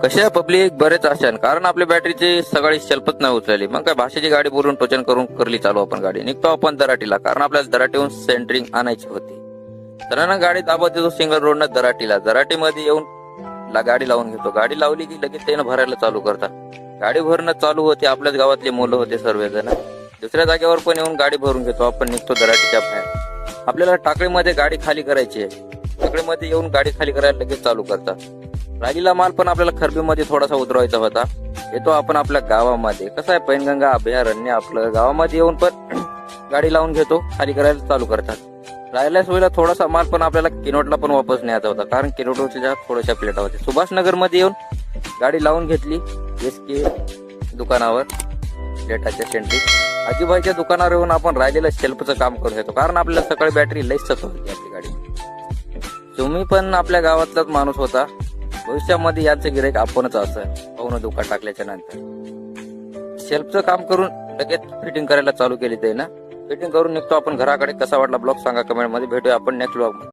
कशा पब्लिक बरेच अशान कारण आपल्या बॅटरीची सकाळी शेल्फच नाही उचलली. मग काय भाषेची गाडी बोलून टोचन करून करली चालू आपण गाडी. निघतो आपण दराटीला कारण आपल्याला दराटीहून सेंटरिंग आणायची होती. तर ना गाडी दाबत येतो सिंगल रोडनं दराटीला. दराटीमध्ये येऊन गाडी लावून घेतो. गाडी लावली की लगेच त्यानं भरायला चालू करतात. गाडी भरणं चालू होते. आपल्याच गावातले मुलं होते सर्वजण. दुसऱ्या जागेवर पण येऊन गाडी भरून घेतो. आपण निघतो दराटीच्या बाहेर. आपल्याला टाकळीमध्ये गाडी खाली करायची आहे. टाकळीमध्ये येऊन गाडी खाली करायला लगेच चालू करतात. राहिलेला माल पण आपल्याला खरबीमध्ये थोडासा उतरवायचा होता. येतो आपण आपल्या गावामध्ये. कसं आहे पैनगंगा अभयारण्य आपलं गावामध्ये येऊन पण गाडी लावून घेतो. खाली करायला चालू करतात. राहिल्यास वेळेला थोडासा माल पण आपल्याला किनोटला पण वापस न्यायचा होता कारण किनोटच्या थोड्याशा प्लेटा होत्या. सुभाषनगर मध्ये येऊन गाडी लावून घेतली. SK दुकानावर प्लेटाच्या सेंट्रिक आजीबाईच्या दुकानावर येऊन आपण राहिलेलं शेल्फचं काम करून घेतो कारण आपल्याला सकाळी बॅटरी लईच सत होती आपली गाडी. तुम्ही पण आपल्या गावातलाच माणूस होता. भविष्यामध्ये यांचं गिराईक आपणच असं पाहून दुकान टाकल्याच्या नंतर शेल्फचं काम करून लगेच फिटिंग करायला चालू केली ते ना. फिटिंग करून निघतो आपण घराकडे. कसा वाटला ब्लॉग सांगा कमेंट मध्ये. भेटूया आपण नेक्स्ट ब्लॉग मध्ये.